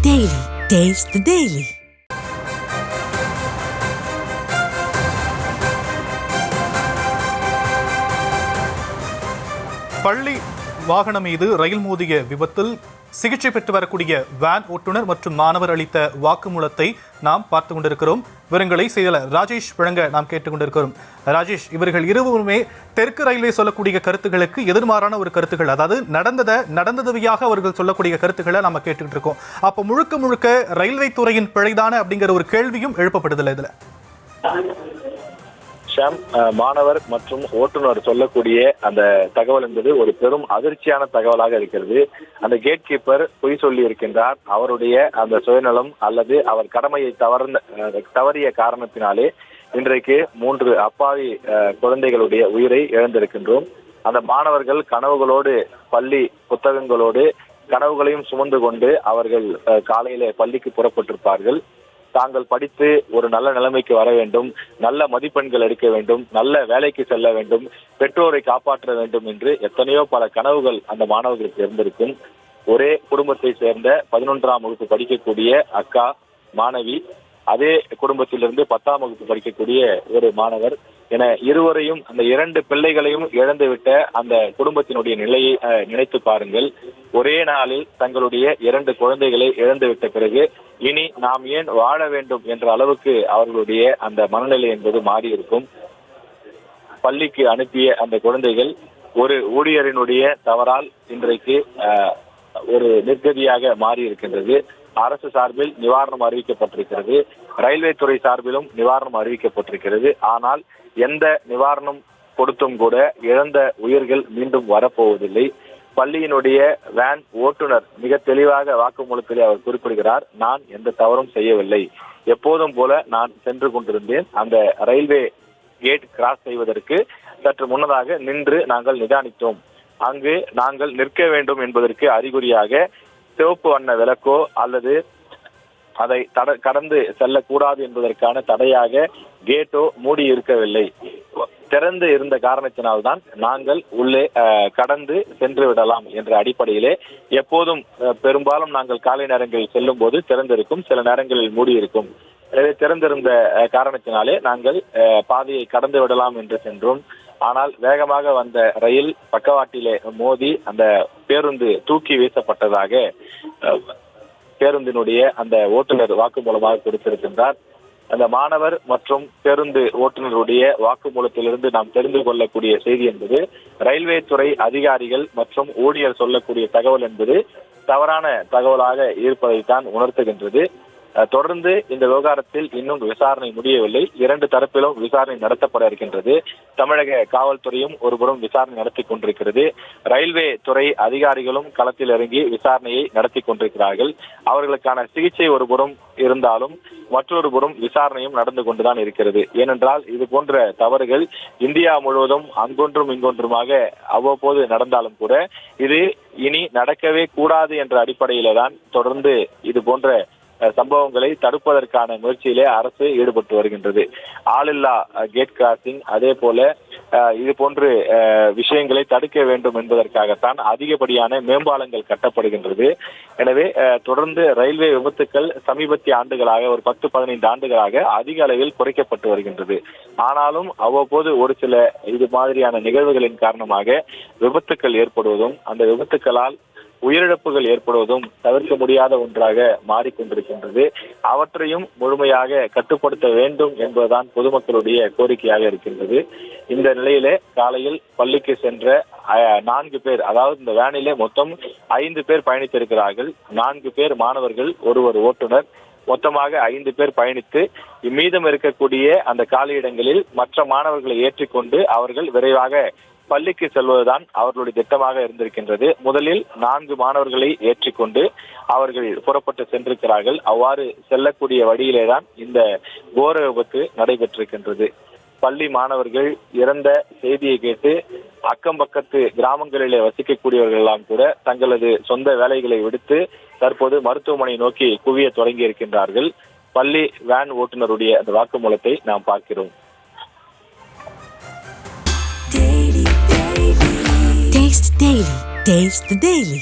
Daily. Taste the Daily. பள்ளி வாகனம் மீது ரயில் மோதிய விபத்தில் சிகிச்சை பெற்று வரக்கூடிய வேன் ஓட்டுநர் மற்றும் மாணவர் அளித்த வாக்குமூலத்தை நாம் பார்த்து கொண்டிருக்கிறோம். விவரங்களை செய்தியாளர் ராஜேஷ் வழங்க நாம் கேட்டுக்கொண்டிருக்கிறோம். ராஜேஷ், இவர்கள் இருவருமே தெற்கு ரயில்வே சொல்லக்கூடிய கருத்துக்களுக்கு எதிர்மாறான ஒரு கருத்துக்கள், அதாவது நடந்ததுவையாக அவர்கள் சொல்லக்கூடிய கருத்துக்களை நம்ம கேட்டுக்கிட்டு இருக்கோம். அப்போ முழுக்க முழுக்க ரயில்வே துறையின் பிழைதான அப்படிங்கிற ஒரு கேள்வியும் எழுப்பப்படுதில்லை இதுல. மாணவர் மற்றும் ஓட்டுநர் சொல்லக்கூடிய அந்த தகவல் என்பது ஒரு பெரும் அதிர்ச்சியான தகவலாக இருக்கிறது. அந்த கேட் கீப்பர் பொய் சொல்லி இருக்கின்றார். அவருடைய அந்த சுயநலம் அல்லது அவர் கடமையை தவறிய காரணத்தினாலே இன்றைக்கு 3 அப்பாவி குழந்தைகளுடைய உயிரை இழந்திருக்கின்றோம். அந்த மாணவர்கள் கனவுகளோடு, பள்ளி புத்தகங்களோடு கனவுகளையும் சுமந்து கொண்டு அவர்கள் காலையிலே பள்ளிக்கு புறப்பட்டிருப்பார்கள். தாங்கள் படித்து ஒரு நல்ல நிலைமைக்கு வர வேண்டும், நல்ல மதிப்பெண்கள் எடுக்க வேண்டும், நல்ல வேலைக்கு செல்ல வேண்டும், பெற்றோரை காப்பாற்ற வேண்டும் என்று எத்தனையோ பல கனவுகள் அந்த மாணவர்களுக்கு இருந்திருக்கும். ஒரே குடும்பத்தை சேர்ந்த 11ஆம் வகுப்பு படிக்கக்கூடிய அக்கா மாணவி, அதே குடும்பத்திலிருந்து 10ஆம் வகுப்பு படிக்கக்கூடிய ஒரு மாணவர் என இருவரையும், அந்த 2 பிள்ளைகளையும் இழந்துவிட்ட அந்த குடும்பத்தினுடைய நிலையை நினைத்து பாருங்கள். ஒரே நாளில் தங்களுடைய 2 குழந்தைகளை இழந்துவிட்ட பிறகு இனி நாம் ஏன் வாழ வேண்டும் என்ற அளவுக்கு அவர்களுடைய அந்த மனநிலை என்பது மாறி இருக்கும். பள்ளிக்கு அனுப்பிய அந்த குழந்தைகள் ஒரு ஊழியரினுடைய தவறால் இன்றைக்கு ஒரு நிர்கதியாக மாறி இருக்கின்றது. அரசு சார்பில் நிவாரணம் அறிவிக்கப்பட்டிருக்கிறது, ரயில்வே துறை சார்பிலும் நிவாரணம் அறிவிக்கப்பட்டிருக்கிறது. ஆனால் எந்த நிவாரணம் கொடுத்தும் கூட இழந்த உயிர்கள் மீண்டும் வரப்போவதில்லை. பள்ளியினுடைய வேன் ஓட்டுநர் மிக தெளிவாக வாக்குமூலத்திலே அவர் குறிப்பிடுகிறார், நான் எந்த தவறும் செய்யவில்லை, எப்போதும் போல நான் சென்று கொண்டிருந்தேன். அந்த ரயில்வே கேட் கிராஸ் செய்வதற்கு சற்று முன்னதாக நின்று நாங்கள் நிதானித்தோம். அங்கு நாங்கள் நிற்க வேண்டும் என்பதற்கு அறிகுறியாக சிவப்பு வண்ண விளக்கோ அல்லது அதை கடந்து செல்லக்கூடாது என்பதற்கான தடையாக கேட்டோ மூடி இருக்கவில்லை. திறந்து இருந்த காரணத்தினால்தான் நாங்கள் உள்ளே கடந்து சென்று விடலாம் என்ற அடிப்படையிலே எப்போதும் பெரும்பாலும் நாங்கள் காலை நேரங்களில் செல்லும் போது திறந்திருக்கும், சில நேரங்களில் மூடி இருக்கும். எனவே திறந்திருந்த காரணத்தினாலே நாங்கள் பாதையை கடந்து விடலாம் என்று சென்றோம். ஆனால் வேகமாக வந்த ரயில் பக்கவாட்டிலே மோதி அந்த பேருந்து தூக்கி வீசப்பட்டதாக பேருந்தினுடைய அந்த ஓட்டுநர் வாக்குமூலமாக கொடுத்திருக்கின்றார். அந்த மாணவர் மற்றும் பேருந்து ஓட்டுநருடைய வாக்குமூலத்திலிருந்து நாம் தெரிந்து கொள்ளக்கூடிய செய்தி என்பது, ரயில்வே துறை அதிகாரிகள் மற்றும் ஊழியர் சொல்லக்கூடிய தகவல் என்பது தவறான தகவலாக இருப்பதைத்தான் உணர்த்துகின்றது. தொடர்ந்து இந்த விவகாரத்தில் இன்னும் விசாரணை முடியவில்லை. 2 தரப்பிலும் விசாரணை நடத்தப்பட இருக்கின்றது. தமிழக காவல்துறையும் ஒருபுறம் விசாரணை நடத்தி கொண்டிருக்கிறது. ரயில்வே துறை அதிகாரிகளும் களத்தில் இறங்கி விசாரணையை நடத்தி கொண்டிருக்கிறார்கள். அவர்களுக்கான சிகிச்சை ஒருபுறம் இருந்தாலும் மற்றொரு புறம் விசாரணையும் நடந்து கொண்டுதான் இருக்கிறது. ஏனென்றால் இது போன்ற தவறுகள் இந்தியா முழுவதும் அங்கொன்றும் இங்கொன்றுமாக அவ்வப்போது நடந்தாலும் கூட இது இனி நடக்கவே கூடாது என்ற அடிப்படையில தான் தொடர்ந்து இது போன்ற சம்பவங்களை தடுப்பதற்கான முயற்சியிலே அரசு ஈடுபட்டு வருகின்றது. ஆளில்லா கேட் கிராசிங், அதே போல இது போன்று விஷயங்களை தடுக்க வேண்டும் என்பதற்காகத்தான் அதிகப்படியான மேம்பாலங்கள் கட்டப்படுகின்றது. எனவே தொடர்ந்து ரயில்வே விபத்துக்கள் சமீபத்திய ஆண்டுகளாக ஒரு 10-15 ஆண்டுகளாக அதிக அளவில் குறைக்கப்பட்டு வருகின்றது. ஆனாலும் அவ்வப்போது ஒரு சில இது மாதிரியான நிகழ்வுகளின் காரணமாக விபத்துக்கள் ஏற்படுவதும் அந்த விபத்துக்களால் உயிரிழப்புகள் ஏற்படுவதும் தவிர்க்க முடியாத ஒன்றாக மாறிக்கொண்டிருக்கின்றது. அவற்றையும் முழுமையாக கட்டுப்படுத்த வேண்டும் என்பதுதான் பொதுமக்களுடைய கோரிக்கையாக இருக்கின்றது. இந்த நிலையிலே காலையில் பள்ளிக்கு சென்ற 4 பேர், அதாவது இந்த வேனிலே மொத்தம் 5 பேர் பயணித்திருக்கிறார்கள். 4 பேர் மாணவர்கள், ஒருவர் ஓட்டுநர், மொத்தமாக 5 பேர் பயணித்து மீதம் இருக்கக்கூடிய அந்த காலியிடங்களில் மற்ற மாணவர்களை ஏற்றிக்கொண்டு அவர்கள் விரைவாக பள்ளிக்கு செல்வதுதான் அவர்களுடைய திட்டமாக இருந்திருக்கின்றது. முதலில் 4 மாணவர்களை ஏற்றிக்கொண்டு அவர்கள் புறப்பட்டு சென்றிருக்கிறார்கள். அவ்வாறு செல்லக்கூடிய வழியிலேதான் இந்த கோர விபத்து நடைபெற்றிருக்கின்றது. பள்ளி மாணவர்கள் இறந்த செய்தியை கேட்டு அக்கம் பக்கத்து கிராமங்களிலே வசிக்கக்கூடியவர்கள் எல்லாம் கூட தங்களது சொந்த வேலைகளை விடுத்து தற்போது மருத்துவமனை நோக்கி குவிய தொடங்கி இருக்கின்றார்கள். பள்ளி வேன் ஓட்டுநருடைய அந்த வாக்குமூலத்தை நாம் பார்க்கிறோம். Taste the Daily.